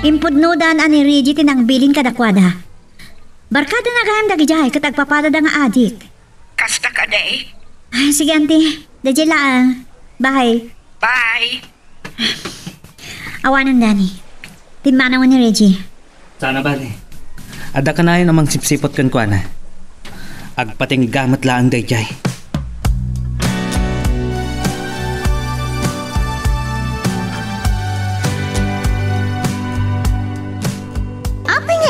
Impudnodan ani Reggie tinang bilin kadakwada. Barkada na gayam dagijay katagpapada da nga adik. Kasta ka day? Ay, sige auntie. Dadya lang. Bye. Bye. Awanan Dani. Tinmanaw ni Reggie. Sana bali. Ada ka na yun amang sipsipot kan kwa na. Agpating gamat laang dayjay.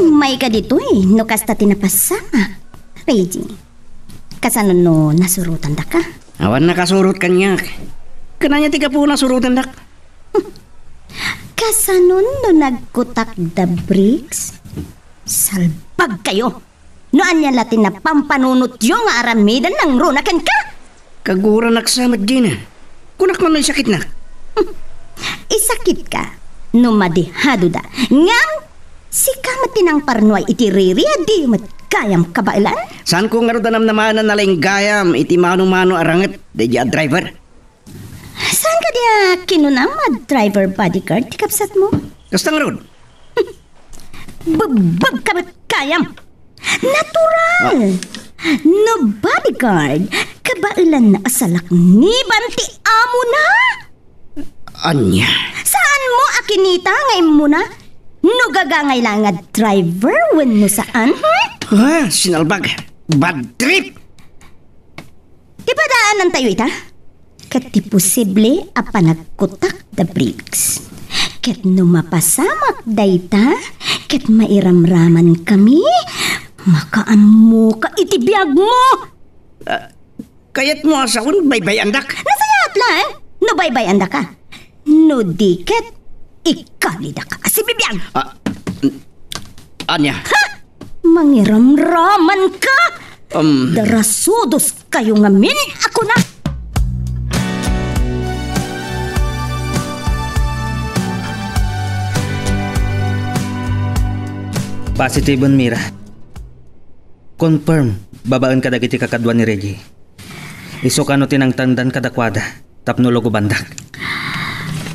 May ka dito no kasta tinapasama. Reggie, kasano no nasurutan da ka? Awan nakasurot kanya. Kananya tiga po nasurutan dak. Kasano no nagkutak da bricks? Salbag kayo. Noan yan latin na pampanunot yung aramidan ng runakan ka? Kagura naksamat din na. Kunak man may sakit na. Isakit ka. No madihado da. Ngam! Si kamatinang parnoy itiriri di mat kayam kabailan? Saan ko nga rodanam naman na nalang gayam iti mano-mano arangat di driver? Saan ka diya kinunam driver bodyguard ti kapsat mo? Kasta nga rod? Babag kamat kayam! Natural! No bodyguard, kabailan na asalak ni banti amo na? Anya? Saan mo akinita ngayon mo na? No gagangay lang nga driver when mo saan? Ha? Sinalbag. Bad trip! Diba daanan tayo ita? Kati posible apa nagkutak da bricks. Ket no mapasamak da ita, ket mairamraman kami, makaammo ka itibiyag mo! Kayat mo asawon baybay andak? Nasayat lang, no baybay anda ka. No diket, ikalida ka si bibiyag. Anya? Ha? Mangiramraman ka! Darasudos kayo ngamin ako na! Positive on Mira. Confirm, babaan ka dagiti kakadwa ni Reggie. Iso ka no tinang tandan kadakwada, tapno logo bandak.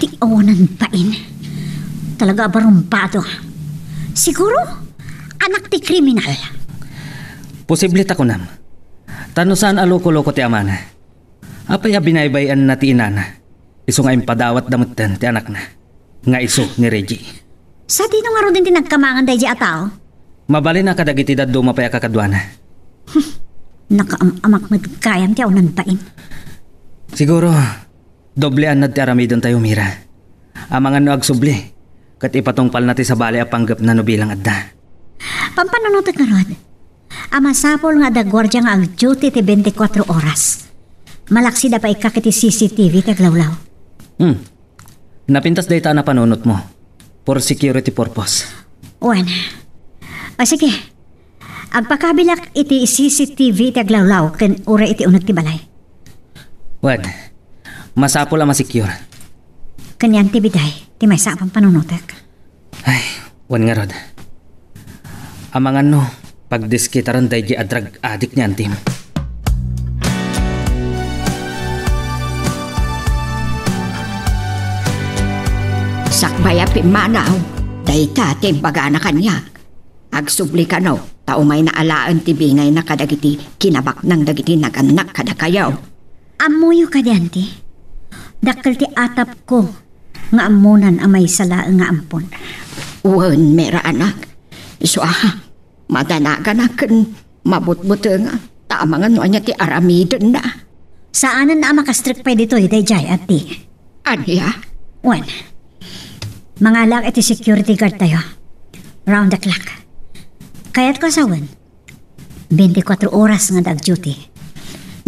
Ti onan pain. Talaga barumpado. Siguro, anak ti kriminal. Posible ta ko nam. Tano saan aloko-loko ti amana. Apay binaybayan na ti inana. Iso nga impadawat damutan ti anak na. Nga iso ni Reggie. Sa di nga ro din tinagkamangan dahi di ataw. Mabali na kadagiti daddo mapaya kakadwana. Nakaamak magkayam ti onan pain. Siguro, doblean na ti aramidon tayo Mira. Amangan no agsubli. Kat ipatungpal natin sa bali apanggap na nubilang adda. Pampanunutot nga rod. Amasapol nga da gwardya nga ang duty ti 24 oras. Malaksi da pa ikakiti CCTV taglawlaw. Napintas data na panunot mo. For security purpose. Uwan. O sige. Agpakabilak iti CCTV taglawlaw ken ura iti unot ti balay. Wad. Masapol ang masecure. Kanyan ti biday. Ti may sapang panunutak. Ay, wan nga rod. Amangan no, pagdiskitaran dahi a drug addict niya antim. Sakbaya pimanaw, dahi tate baga na kanya. Agsubli ka no, tao may naalaan ti bingay na kadagiti kinabak ng dagiti naganak kada kayaw. Amuyo ka diyanti. Dakkel ti atap ko. Nga amunan amay sala nga ampon. Uwan mera anak. So madanaga na kan mabutbuto nga. Tama nga no niya ti aramidon na. Saanan na makastrik pa dito day jay ati. Anya? Wan. Mga lang iti security guard tayo. Round the clock. Kaya't ko asawan. 24 oras nga dag-duty.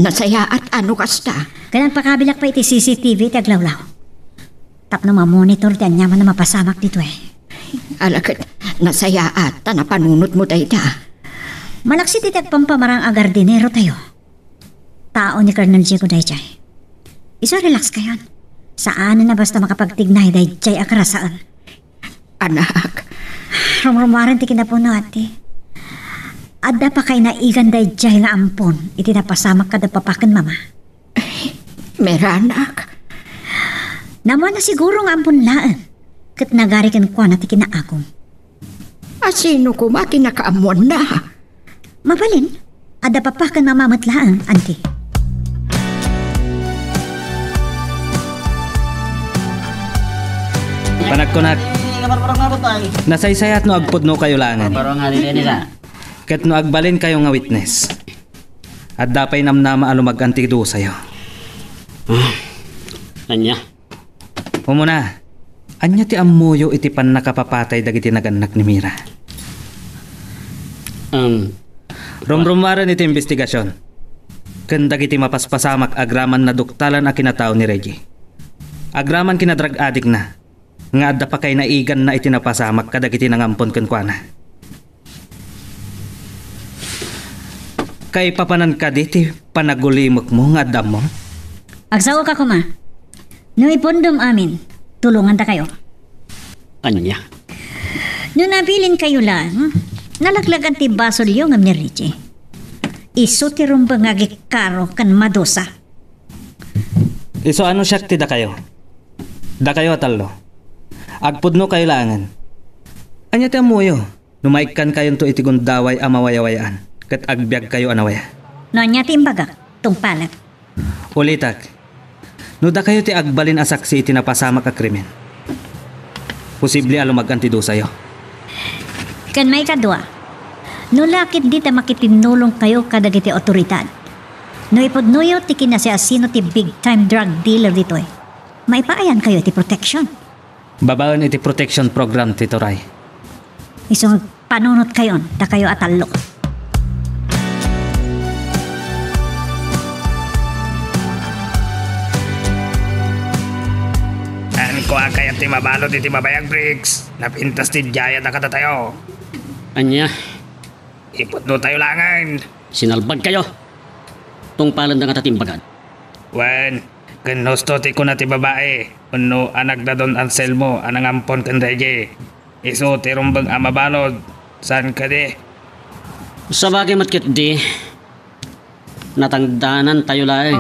Nasaya at ano kasta? Kailan pakabilak pa iti CCTV taglawlaw. Tapno mamonitor dan nyaman na mapasamak dito eh. Alakat, nasaya at napanunot mo tayo ta. Malaksi titak pampamarang agardinero tayo. Tao ni Colonel Jigo Dayjay. Iso relax kayon. Saan na basta makapagtignay Dayjay akarasaan. Anak. Rumrumaran ti kinapuno ati. Adda pa kay naigan Dayjay nga ampon. Iti napasamak kada papakan mama. Mera anak. Naman na siguro nga ampon laan. kat nagari kan kwa na ti kinaagom. Asino ko mati nakaamon na? Mabalin, ada pa kan mamamatlaan, auntie. Panagkunak, nasaysayat no agpod no kayo langan. Ket no agbalin kayo nga witness. At dapay namnama alumag-anti do sayo. Anya? Umuna, anya ti amuyo iti pan nakapapatay dagiti naganak ni Mira. Rumrumaran iti investigasyon. Ken dagiti mapaspasamak agraman na duktalan a kinatao ni Reggie. Agraman kinadrag adik na. Nga adda pa kay naigan na itinapasamak kadagiti nangampon ken kuana. Kay papanan ka diti panagulimok mo nga addam mo. Agsawa ka kuma. No ipondom amin, tulungan ta kayo. Anya? No nabilin kayo lang, nalaglagan ti basol yung ni Richie. Iso ti rumbang agikaro kan madosa. Iso ano siya ti da kayo? Da kayo atalo. Agpudno kayo langan. Anya ti amuyo, numaikkan kayon to itigon daway amawayawayaan. Kat agbyag kayo anawaya. No anya ti imbaga, tong palat. Ulitak, no da kayo ti agbalin asaksi iti napasamak a krimen. Posible alumag-anti do sayo. Kan may kadwa, no lakit di ta makitinulong kayo kadagiti otoridad. No ipodnuyo ti kinasiasino ti big time drug dealer dito eh. Maipaayan kayo ti protection. Babaon iti protection program ti Toray. Isong panunot kayon, da kayo atalo. Ko kaya ti mabalot iti mabayag bricks. Napintas ti jaya na katatayo. Anya? Ipudno tayo langan. Sinalbag kayo. Tong palan na katatimbagan. Wan, Gusto ti ko na ti babae. Uno anak na don Anselmo, anang ampon kan Reggie. Iso ti rumbang amabalod. San ka di? Sa bagay matkit di, natangdanan tayo laeng.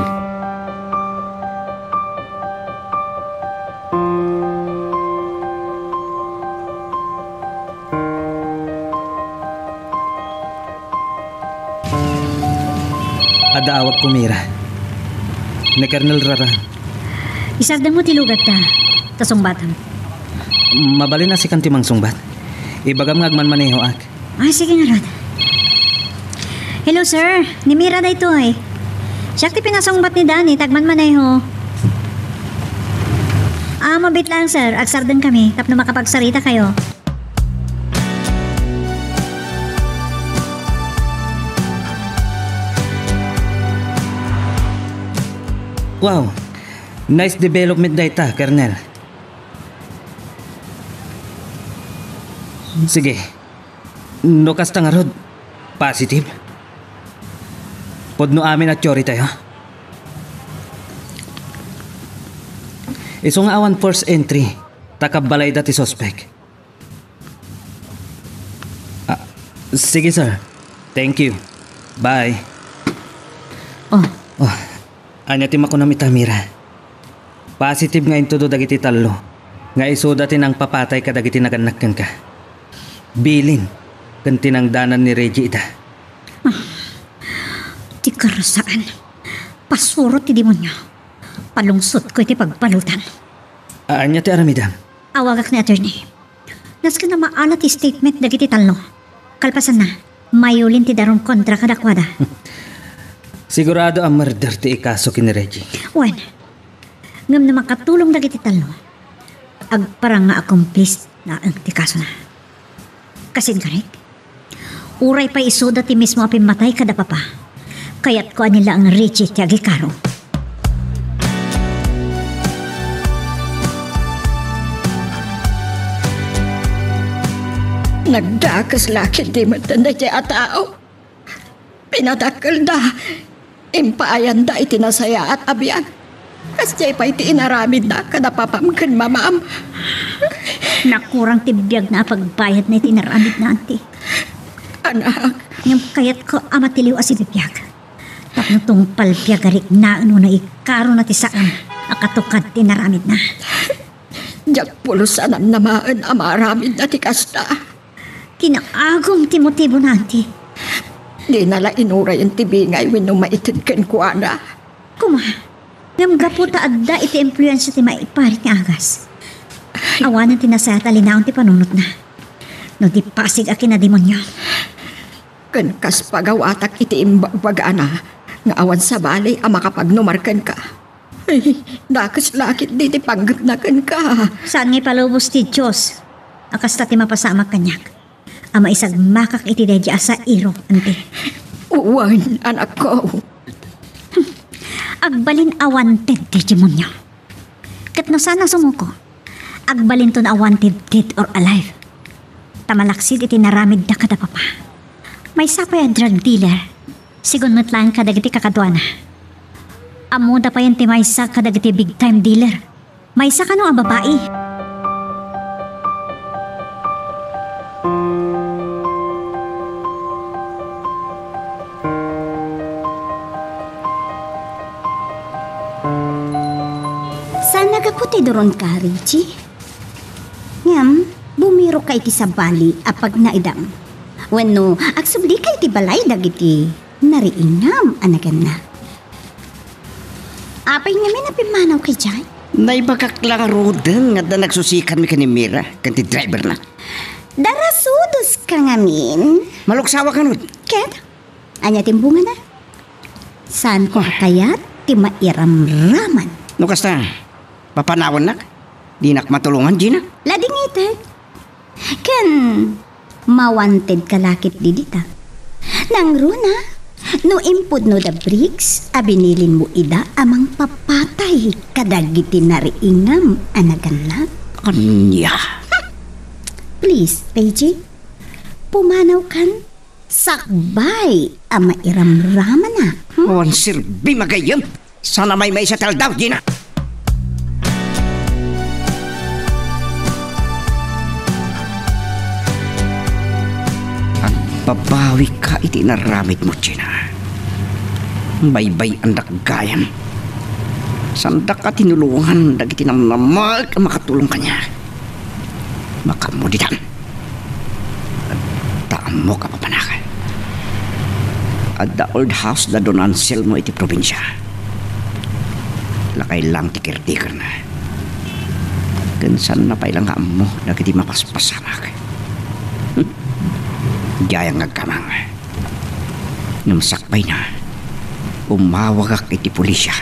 Adaawag ko Mira. Ni Colonel Rara. Isagdan mo tilugat ta, tasungbatan. Mabalin na si kantimang sungbat. Ibagam ngagman maneho ak. Ay, sige nga Rod. Hello sir, ni Mira na ito eh. Siya ti pinasungbat ni Danny, tagman maneho. Mabit lang sir, agsardan kami, tapno makapagsarita kayo. Wow, nice development data, Colonel. Sige, no kasta nga rod, positive. Podno amin at yori tayo. Iso nga awan first entry, takabalay dati suspect. Sige sir, thank you. Bye. Oh, Anya ti makunam ita Mira. Positive nga into do dagiti talo. Nga iso dati nang papatay ka dagiti naganakkan ka. Bilin, kan tinangdanan ni Reggie ita. ti karasaan. Pasurot ti demonyo. Palungsot ko iti pagpalutan. Anya ti aramidam. Awagak ni attorney. Nas ka na maala ti statement dagiti talo. Kalpasan na, mayulin ti darong kontra kadakwada. Sigurado ang murder ti ikaso kini Reggie. Wan, ngam na makatulong dagiti talo. Agparang nga accomplice na ang ti kaso na. Kasin karek, uray pa isuda ti mismo apimatay kada papa. Kaya't ko nila ang Richie ti agikaro. Nagdakas lakit di matanda siya tao. Pinadakal da. Impaayan da itinasaya at abiyag. Kasi pa iti inaramid na kadapapamkan mamam. Nakurang tibiyag na pagbayad na itinaramid na anti. Anak, Ngam kayat ko amatiliw as ibibiyag. Tapno tong palpiyagarik na ano na ikaro na ti saan. Akatukad tinaramid na. Jak pulusanan namaan amaramid na tikasta. Kinaagom ti motibo na, auntie. Di nala inura yung tibingay wenno maitid ken kuana. Kuma, ngam gapo ta adda iti influensya ti maiparit nga agas. Awanan ti nasayat alinaon ti panunot na. No di pasig akin na demonyo. Ken kas pagawatak iti imbagana nga awan sa balay a makapagnumarkan ka. Ay, nakas lakit di ti panggapnakan ka. Saan nga palubos ti Diyos? Akas ta ti mapasamak kanyak. Ama isag makak iti dedya sa iro, auntie. Uwan, anak ko. Agbalin awanted ti demonyo. Kat no sana sumuko, agbalin ton awanted dead or alive. Tamalaksid iti naramid na kada papa. May sapay a drug dealer. Sigun matlaan kadagiti kakadwana. Amuda pa yan ti maysa kadagiti big time dealer. Maysa ka no ang babae. Saan nagaputi doron ka, Richie? Ngam, bumiro kay ti sa bali apag naidam. Wenno, agsubli kay ti balay dagiti nariingam anagan na. Apay nga may napimanaw kay Jai? Naibagak lang rodan nga da nagsusikan mi kanimira kan ti driver na. Darasudos ka nga min. Maluksawa ka nun. Ket, anya timbungan na. Saan ko kayat ti mairamraman? No kasta, papanawan nak. Di nak matulungan, Gina. Ladingited. Ken, mawanted kalakit didita. Nang runa, no impod no da bricks, abinilin mo ida amang papatay kadagiti nariingam anagannak. Anya. Please, Paige, pumanaw kan sakbay ama iramraman na. On sirbi magayam. Sana may sa taldaw, Gina. Ang babawi ka iti naramid mo, Gina. Baybay ang gayam. Sanda ka tinulungan dagiti namnamal ka makatulong kanya. Makamuditan. Taan mo ka papanakal. At the old house na doon ansel mo iti probinsya. Lakay lang ti caretaker na. Gansan na pailang ka mo dagiti mapaspasamak. Gayang ngagkamang. Nung sakbay na, umawag ak iti pulisya.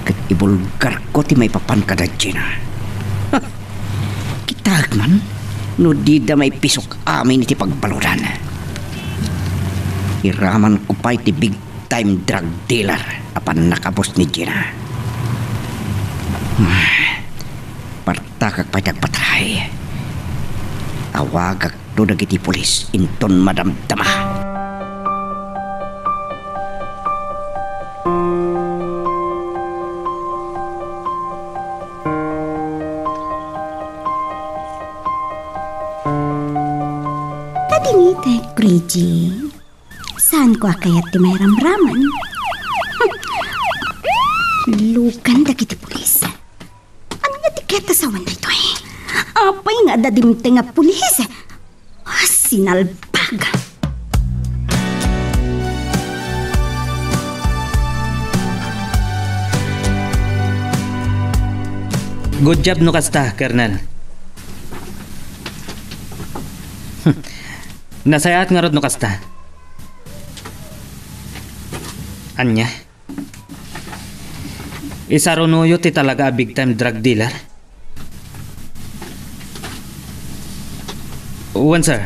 Kat ibulgar ko ti may papan kadadji na. Kitag man, no di da may pisok amin iti pagbaludan. Iraman ko pa iti big time drug dealer apan nakabos ni Gina. Partakak pa patay. Awagak do dagiti pulis inton madamdama. Tadingitek, Reggie. Saan ko kayat ti may ramraman? Lukan dagiti pulis. Ano nga tiketa sa wan na ito eh? Apay nga dadimte nga pulis. Sinalpag. Good job no kasta, Colonel. Nasayat nga rod no kasta. Anya? Isa runuyo ti talaga big time drug dealer? One, sir.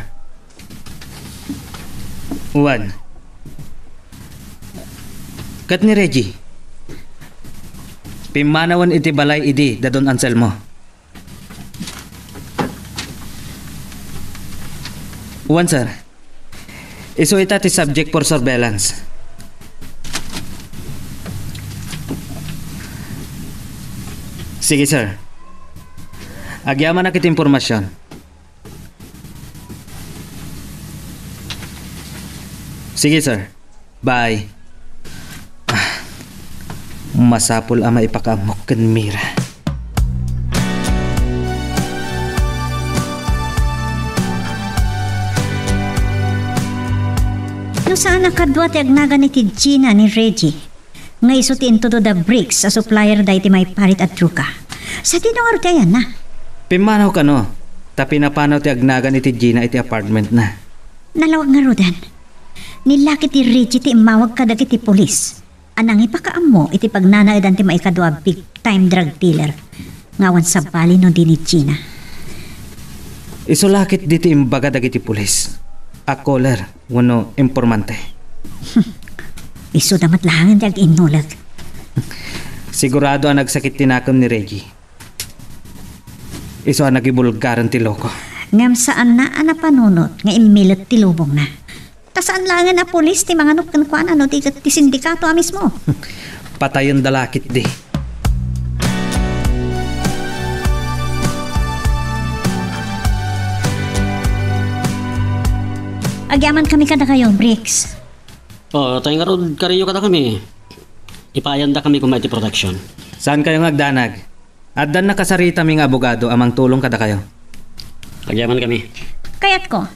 One. Kat ni Reggie. Pimanawan iti balay idi dadon Anselmo. One, sir. Isu ita ti subject for surveillance. Sige, sir. Agyaman na kit impormasyon. Sige, sir. Bye. Masapol ama ipakamok kan Mira. Pero saan nakadwa ti agnaga ni ti Gina ni Reggie? Nga isutiin to the bricks sa supplier dahi ti may parit at truka. Sa tinungar kaya na. Pimanaw ka no, ta pinapanaw ti agnaga ni ti Gina iti apartment na. Nalawag nga rodan. Nilaki ti Reggie ti imawag ka dagiti polis. Anang ipakaam mo iti pagnanaidan ti maikadwa big time drug dealer. Ngawan sa bali no din ni Gina. Isulakit diti imbaga dagiti pulis. A caller, wano impormante. Iso damat lahangan di ag inulag. Sigurado ang nagsakit tinakam ni Reggie. Iso ang nagibulgaran ti loko. Ngam saan na panunot nga imilot ti lubong na. Tasaan langan na polis ti mga nukan kuan ano ti sindikato mismo. Patayon dalakit di. Agyaman kami kada kayo, Bricks. Tayo nga ron kariyo kada kami. Ipayanda kami kung may ti protection. Saan kayo ngagdanag? Addan nakasarita ming abogado amang tulong kada kayo. Pagyaman kami. Kayat ko,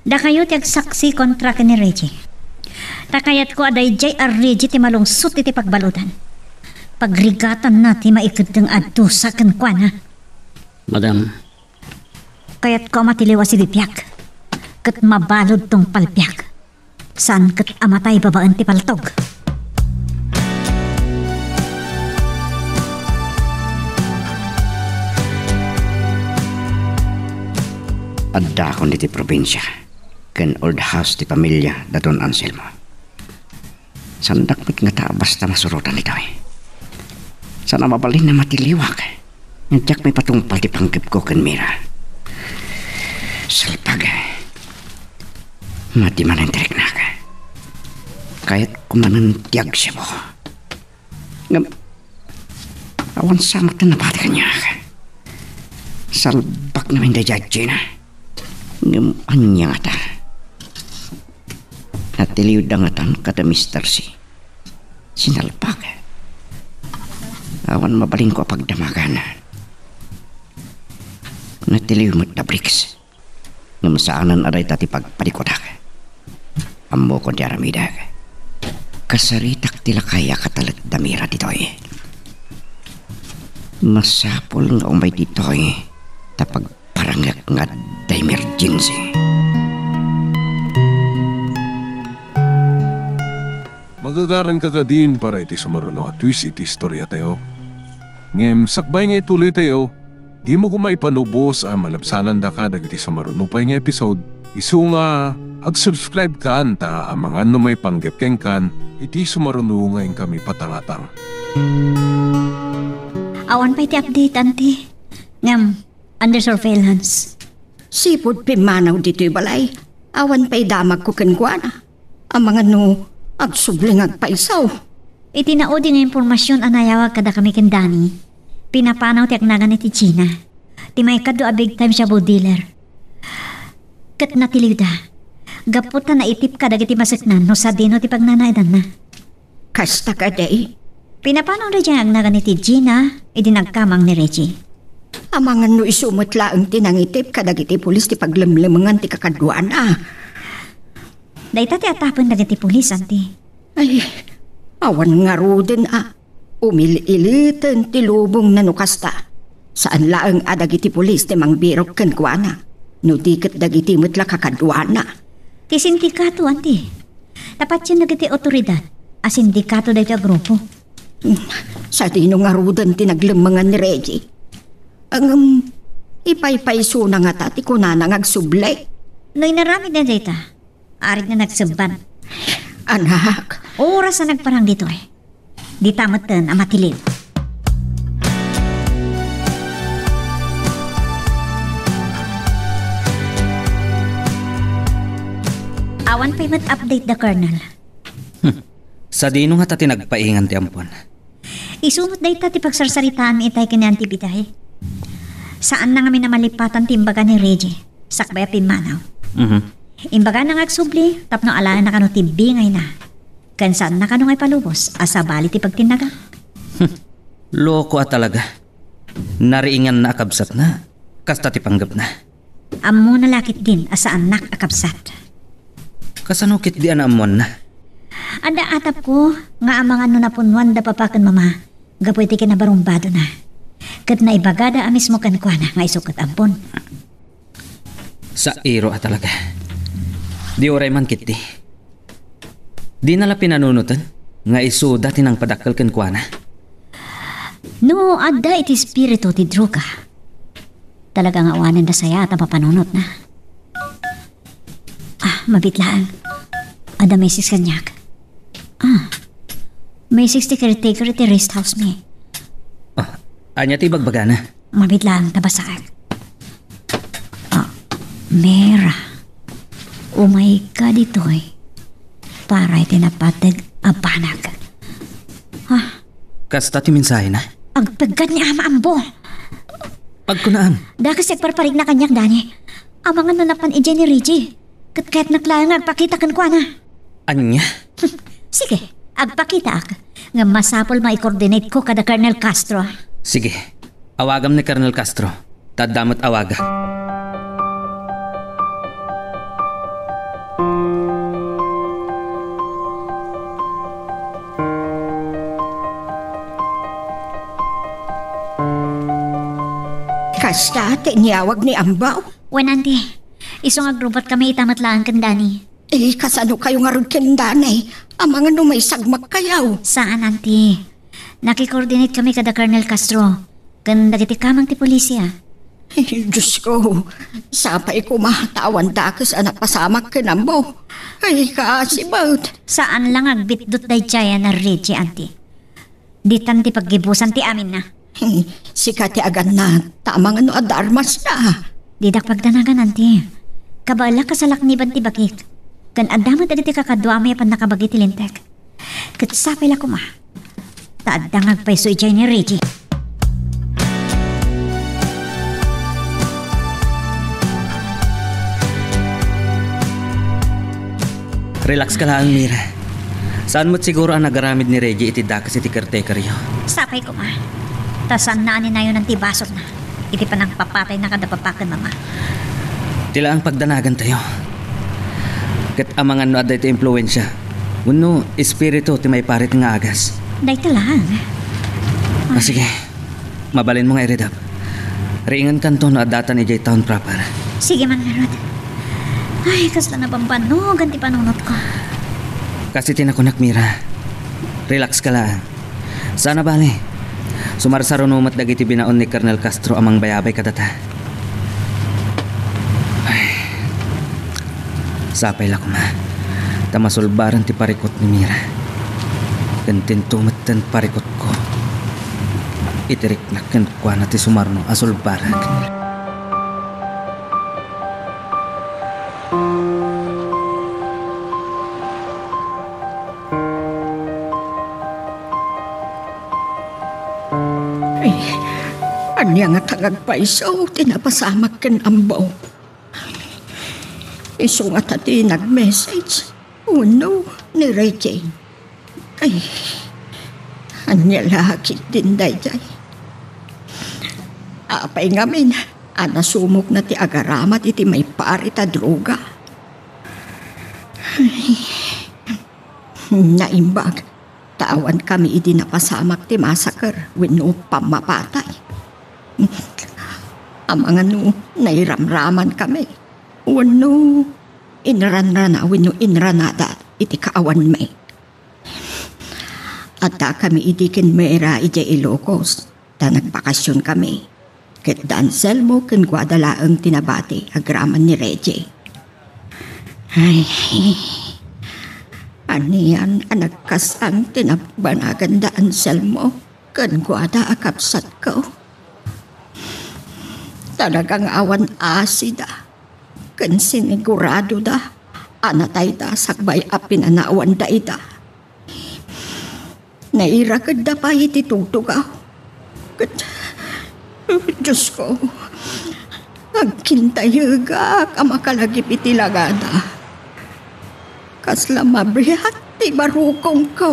da kayo ti agsaksi kontra ni Reggie. Takayat ko aday jay a Reggie ti malungsot iti pagbalutan. Pagrigatan na ti maikad ng adto sa kankwan ha. Madam, Kayat ko matiliwa si Bipyak. Kat mabalod tong palpyak. Saan kat amatay babaan ti paltog. Adda ko niti probinsya. Ken old house ti pamilya daton Anselmo. Sandak mit nga ta basta masurutan ito eh. Sana mabalin na matiliwak. Nandiyak may patungpal ti panggip ko ken Mira. Salpag. Mati man ang tirik na ka. Kahit kumanan tiyag siya mo. Ngam, awan samat na nabati kanya ka. Salbak namin da judge na. Ngam, anya nga ta. Natiliw dangatan kada Mr. C. Sinalpag. Awan mabaling ko pagdamagan. Natiliw mo't da bricks. Ngam saanan aray tati pagpadikodak. Amo ko di aramidag. Kasaritak tila kaya katalat damira ditoy. Masapol nga umay ditoy. Tapag parangak nga da emergency. Magagaran ka ka din para iti sumaruno at twist iti istorya tayo. Ngem sakbay nga ituloy tayo. Di mo kumaipanubos ang malabsanan da ka dagiti sumaruno pa nga episode. Isu nga ag-subscribe ka anta ang mga may panggepkeng kan iti sumaruno ngayon kami patangatang. Awan pa iti update, auntie. Ngam, under surveillance. Sipod pimanaw dito'y balay. Awan pa'y damag ko kenkwana. Ang mga agsubling agpaisaw. Itinaodi nga impormasyon anayawag kada kami ken Danny. Pinapanaw ti agnagan ni ti Gina. Ti may kado a big time siya dealer. Kat natiliw da. Gaputa na itip ka dagiti masiknan no sa dino ti pagnanaidan na. Kasta ka day. Pinapanaw na dyan agnagan ni ti Gina. Idinagkamang ni Reggie. Amangan no isumot laang tinangitip kadagiti pulis ti paglemlemengan ti kakadwana. Dayta ti atapon dagiti pulis, auntie. Ay, awan nga ruden umililitan ti lubong na nukasta. Saan laang adagiti pulis ti mangbirok kenkwana. No diket dagiti metla kakadwana. Ti sindikato, auntie. Tapat yan dagiti otoridad. A sindikato dayto a grupo. Sa dino nga ruden ti naglemengan ni Reggie. Ang ipaypayso na nga tati ko na nangagsublay. No'y naramid na dayta. Arit na nagsaban. Anak. Oras na nagparang dito eh. Di tamatan ang matilid. Awan pa'y mat-update the Colonel. Sa dino nga tati nagpaingan ti ampon. Isumot dahi ti pagsarsaritaan mi itay kanyang tibiday. Saan na kami na malipatan timbaga ni Reggie? Sakbay pimanaw. Imbaga na ngagsubli, tapno alaan na kano tibingay na. Kan saan na kano ngay palubos, asa bali ti pagtinaga. Loko at talaga. Nariingan na akabsat na. Kasta ti panggap na. Amo na lakit din asa anak akabsat. Kasanukit di anamon na. Ada atap ko, nga amang ano na punwan da papakan mama. Gapoy ti kinabarumbado na. Kat na ibagada amis mo kan kwa na nga isukat ampon. Sa iro talaga. Di oray man kiti. Di nala pinanunutan nga isu dati nang padakkel ken kwa na. No, adda iti spirito ti droga. Talagang awanan da saya at papanunot na. Mabitlaan. Ada may sis kanyak. May sis ti caretaker ti rest house mi. Anya ti bagbaga na. Mabitlaan tabasaan. Mera. Oh my God, ito'y para itinapatag abanag. Kasta ti mensahe na. Agpagad ni Ama Ambo. Pagkunaan. Dakas nagparparig na kanyak, Dani. Amangan na napan ije ni Reggie. Kahit naklaan nga agpakita kan kwa na. Anya? Sige, agpakita ak. Nga masapol ma-coordinate ko kada Colonel Castro. Sige, awagam ni Colonel Castro. Tadamot awaga. Kasta, tiniyawag ni Ambaw. Wanante, isong agrobot kami itamatlaan kan Dani. Kasano kayo nga rin kindanay? Ang mga may sagmak kayaw. Saan, auntie? Nakikoordinate kami kada Colonel Castro. Ganda kiti kamang ti polisya. Diyos ko, sapay ko mahatawan dakas anak pasamak kinambo. Kasibot. Saan lang agbitdot day jaya na Reggie, auntie? Ditan ti paggibusan ti amin na. Sikat ti agan na, tamang adarmas na. Didak pagdanagan, auntie. Kabala kasalak ni ti bakit. Kan adamat agiti kakadwami pan nakabagi ti lintek. Katsapay la kuma. Taadang agpaiso ijay ni Reggie. Relax ka lang, Mira. Saan mo't siguro ang nagaramid ni Reggie iti dakas iti caretaker yo? Sapay kuma. Tasan na ani na yun ang tibasok na. Iti pa nang papatay na kadapapakan, mama. Tila ang pagdanagan tayo. Kat amangan no aday ti impluensya. Uno, espiritu ti may parit nga agas. Day talang. Sige, mabalin mo nga iridap. Riingan kanto no adata ni J Town proper. Sige man, Rod. Ay, kasla na pampanog ang tipanunot ko. Kasi tinakunak, Mira. Relax ka lang. Sana bali. Sumarsarunumat dagiti binaon ni Colonel Castro amang bayabay kadata. Sapay la kuma. Tamasulbaran ti parikot ni Mira. Gantin tumatan parikot ko. Itirik na kwa na ti sumarno asulbaran. Anya nga tagagpaiso, tinapasamak ken Ambaw. Iso nga tati nag-message. Uno ni Reggie. Ay, anya lahakit din dayjay. Apay ngamin, anasumok na ti agaramat iti may pari ta droga. Ay, naimbag, tawan kami iti napasamak ti massacre wenno pamapatay. Ang nairamraman kami. Wano, inranrana, wano inranada, iti kaawan may. At kami itikin mera iti Ilocos, ta nagbakasyon kami. Ket Anselmo ken Guadalaang tinabati, agraman ni Reggie. Ay, aniyan anagkasang tinabanagan da Anselmo, ken Guada akapsat ko. Talagang awan asida. Kan sinigurado da. Anatay da sakbay apin anawan da ida. Nairakad da pa iti tutugaw. Diyos ko. Agkintayaga kamakalagip iti lagada. Kasla mabrihat ti barukong ko.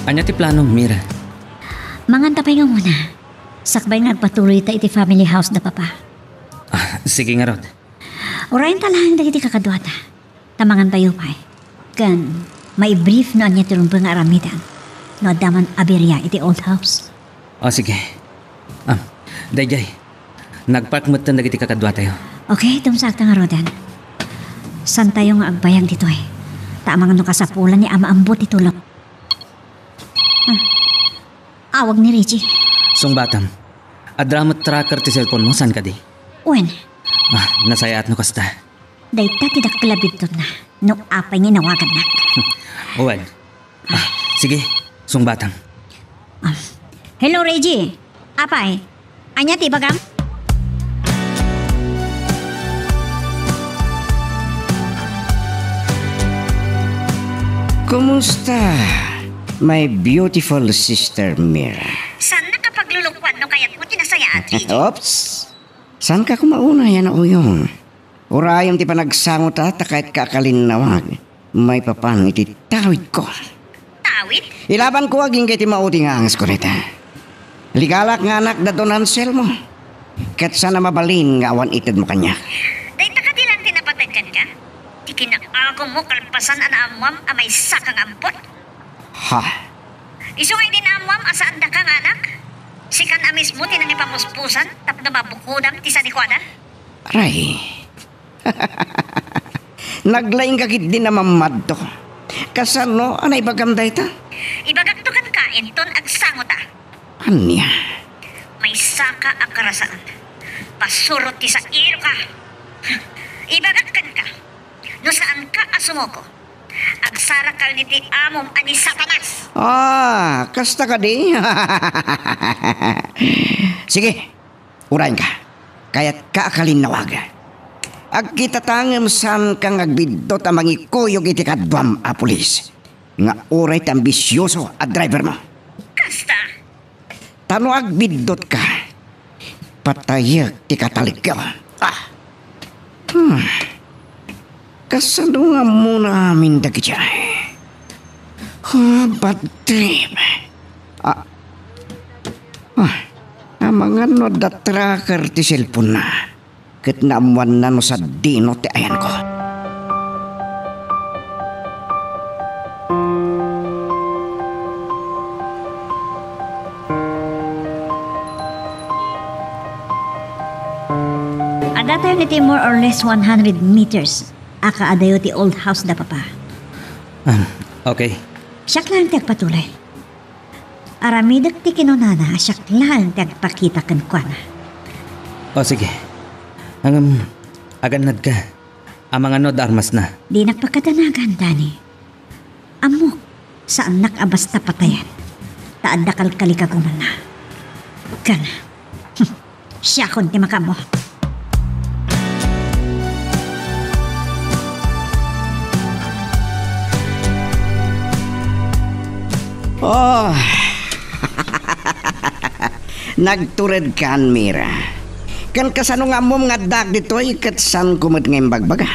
Anya ti planong, Mira? Mangantapay nga muna. Sakbay nga agpatuloy ta iti family house da papa. Sige nga Rod. Urayan talang dagiti kakadwata. Tamangan tayo pa eh. Kan, may brief no anya tirumpang aramidan. No daman aberya iti old house. O sige. Dayjay. Nagpark mo tan dagiti kakadwa tayo. Okay, tumsakta nga Rodan. San tayo nga agbayag dito eh. Tamangan no kasapulan ni Ama Ambo ti tulog. Awag ni Reggie. Sungbatam. Adramot tracker ti cellphone mo, san ka di? Wen, Nasayat no kasta. dayta tidak kalabit na. No apay nga nawagan na. Uwan. Sige, sungbatam. Hello Reggie. Apay, anya ti bagam? Kumusta, my beautiful sister Mira? San nakapaglulukwan no kayat mo tinasayaan, Reggie? Oops! Saan ka kumauna yan o yung? Urayom ti panagsangot ata kahit kakalinawag. May papan iti tawid ko. Tawid? Ilaban ko aging kay ti mauti nga angas ko nita. Ligalak nga anak na Don Anselmo. Kat sana mabalin nga awan itid mo kanya. Dayta ka dilang tinapatid kan ka? Di kinakago mo kalpasan amam amay sakang ampot. Ha? Iso nga din amam asaan da kang anak? Sikan amis mo tinang ipamuspusan tapno mabukudam ti sanikwada? Aray. Naglaing kagit din na mamad to. Kasano, anay bagam dayta? Ibagak to kan kain ton agsangot ah. Anya? May saka ang karasaan. Pasurot ti sa ilo ka. Ibagak kan ka. No saan ka asumoko? Agsarakal ni ti amom ani satanas. Kasta ka di? Sige, urayin ka. Kaya't kaakalin nawaga. Agkita tangem san kang agbidot ang mangikuyog iti kadwam a pulis. Nga uray tambisyoso a driver mo. Kasta. Tano agbidot ka. Patayag ti katalik ka. Kasano nga muna amin dagiti ay. Bad trip. Mga no da tracker ti cellphone na. Kat naamuan na no sa dino ti ayan ko. At that time iti more or less 100 meters. Aka adayo ti old house da papa. Okay. Siyak lang ti agpatuloy. Aramidak ti kinunana, siyak lang ti agpakita kan kwa na. O sige. Aganad ka. Ang mga nod armas na. Di nagpakadanagan, Dani. Amok, saan nakabasta patayan. Taad dakal kalikaguman na. Kana. Siya kon ti makamo. Nagtured kan, Mira. Kan kasano nga mo nga dag dito kat san kumot ngayong bagbaga.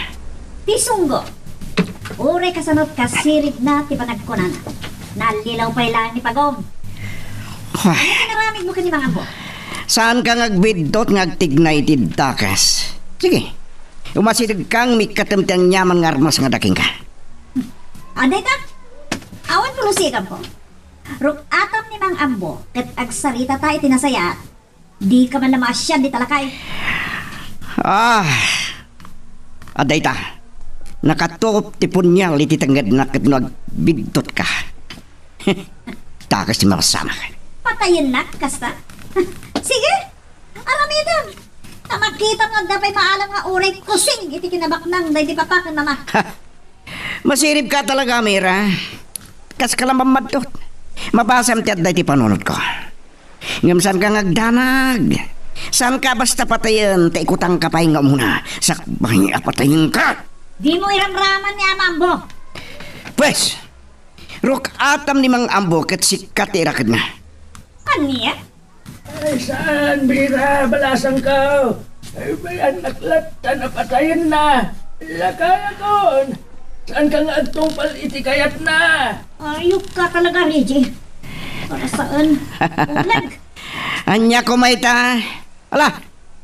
Ti sunggo. Ure kasanot kasirit na ti panagkunan. Nalilaw pa ilang ni Pagom. Ano kinaramig mo kani mga bo? Saan ka ngagbidot ngagtignay ti dakas? Sige. Umasidig kang mikatamtang nyaman nga armas nga daking ka. Aday ka? Awan pulusikan po. Ruk atam ni Mang Ambo kat agsarita tayo tinasaya. Di ka man lamasyan di talakay. Aday ta. Nakatuop ti punyal iti tanggad na kat nagbidot ka. Takas ti makasama ka. Patayin na, kasta. Sige, aramidam. Tamakita mo dapay maalam nga uray kusing iti kinabaknang day di papakan mama. Masirip ka talaga, Mira. Kas ka lang mamadot. Mabasam ti aday ti panunod ko. Ngam saan ka ngagdanag? Saan ka basta patayin? Taikutang kapay nga muna. Sakbay patayin ka. Di mo iramraman ni Amambo. Pwes, ruk atam ni Mang Ambo kat sikat irakad na. Kaniya? Ay, saan, Mira? Balasan ka. Ay, may anak lata na patayin na. Lakaya kon. Saan ka nga agtungpal iti kayat na? Ayok ka talaga, Reggie. Para saan? Ulag. Anya ko maita. Ala,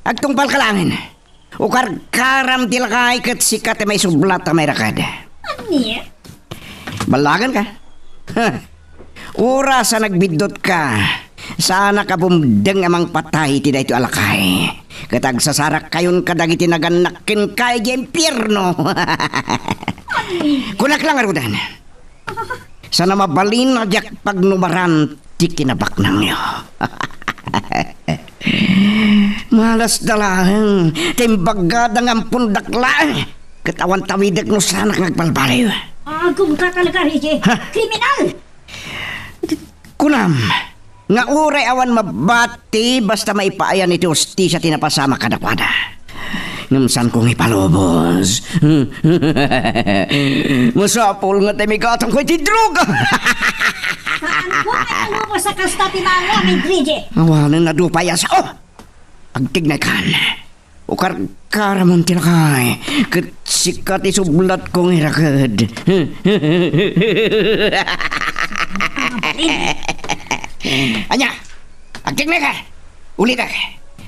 agtungpal ka langin. Ukar karam tilakay kat sikat may sublat na may rakad. Ani? Balagan ka? Ura sa nagbidot ka. Sana ka bumdeng amang patay ti dayto alakay. Katag sasarak kayon kadagiti naganakin kay impyerno. Kunak lang arudan. Sana mabalin na jak pagnumaran ti kinabak nang yo. Malas dalang timbagadang ang pundakla. Katawan tawidak no sana ngagbalbaliw. Agum ka talaga, Reggie. Kriminal! Kunam, nga uray awan mabati basta maipaayan iti hostisya tinapasama kadakwada. Ngumsan kong ipalubos. Masapol nga tayo may katang ko iti droga. Saan ko may alubos sa kasta tinangamit, Reggie? Awanan na dupaya sa agtignay kan. Ukar karamon tilakay. Kat sikat isublat kong irakad. Anya, agtignay ka. Ulit ka.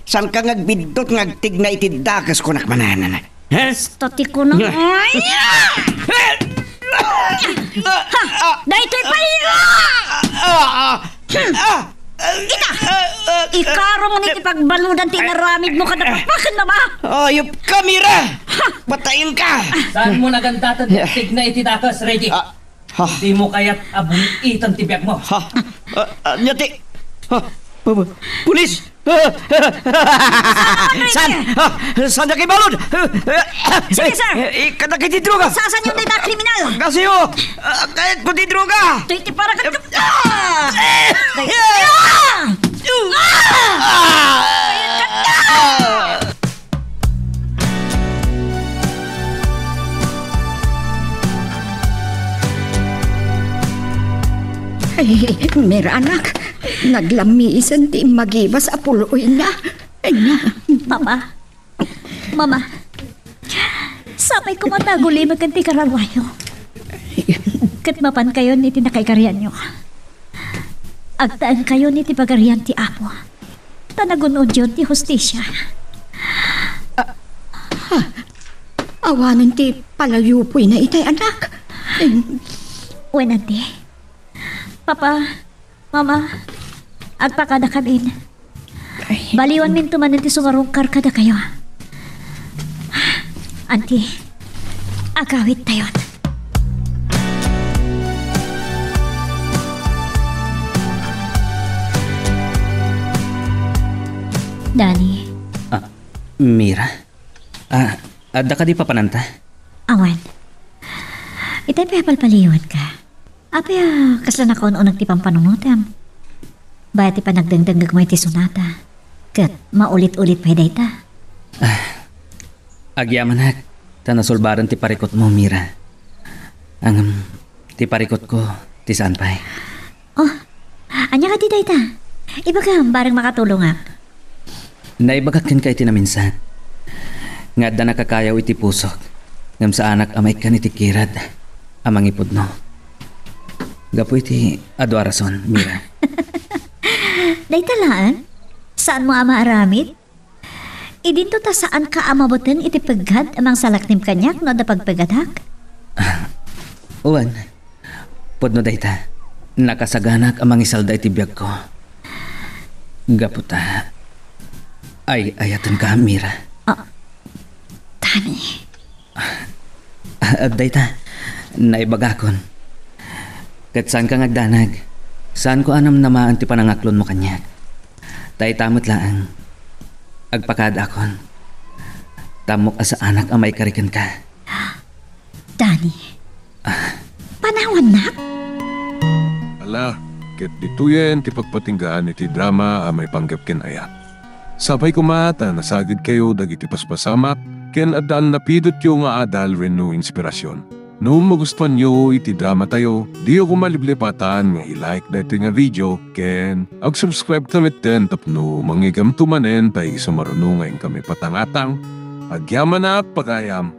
San ka ngagbidot ngagtignay iti dakas ko nakmananan. Stati ko na. Ay! Dahito'y palila! Ina! Ikaro mo niti pagbaludan tinaramid mo kadapapakan na ba? Ayop ka, Mira! Batayin ka! Saan mo nagandatan tig na itidakas, Reggie? Di mo kaya't abulitan tibyak mo. Nyati! Pulis! Saan na kayo balod? Sige, sir! Ikata kayo droga! Sasan yung dita kriminal? Kasi yo! Kahit ko di droga! Ito para ka... Ay, Mira anak, naglamisan di magibas apuloy na. Papa, Mama, sabay ko mataguli magkanti karalwayo. Kat mapan kayo ni tinakaikaryan nyo. Agtaan kayo ni ti pagarian ti Apo. Tanagunod yun ti hostisya. Awanan ti palayupoy na itay anak. Wenante, Papa, Mama, agpakada kabin. Baliwan min tumanan ti sumarungkar kada kayo. Auntie, agawit tayon. Dani. Mira? Adda ka di papananta? Awan. Itay pahapalpaliwan ka. Apya, kasla na kaon unang tipang panunutam. Bayat ti panagdangdangag mo iti sunata. Kat maulit-ulit pa dayta. Agyaman hak, tanasulbaran ti parikot mo, Mira. Ang ti parikot ko, ti saan pa'y? Oh, anya ka ti dayta. Ibaga, barang makatulong ak. Naibagakin ka iti naminsan. Nga da nakakayaw iti pusok. Ngam sa anak amay ka ni ti kirad. Amang ipod no. Gapo iti adwarason, Mira. Dayta laan? Saan mo ama aramid? Idinto ta saan ka amaboten iti paggad amang salaknim kanyak no da pagpagadak? Uwan, podno dayta. Nakasaganak amang isalda iti biyag ko. Gapo ta. Ay, ayatan ka, Mira. Tani. Dayta, naibagakon. Kat saan ka ngagdanag? Saan ko anam namaan ti panangaklon mo kanyak? Tay tamot laang. Agpakada akon. Tamok asa anak amay karikan ka. Dani. Panawan na? Ala, ket dituyen ti pagpatinggaan iti drama a may panggap ken aya. Sabay kumata nasagid kayo dagiti paspasamak ken addaan napidot yo nga adal renno inspirasyon. No magustuhan nyo iti drama tayo, di ako maliblipatan nga i-like dati nga video ken ag-subscribe tamit ten tapno mangigam tumanen tayo sa marunungan kami patangatang agyaman na pagayam.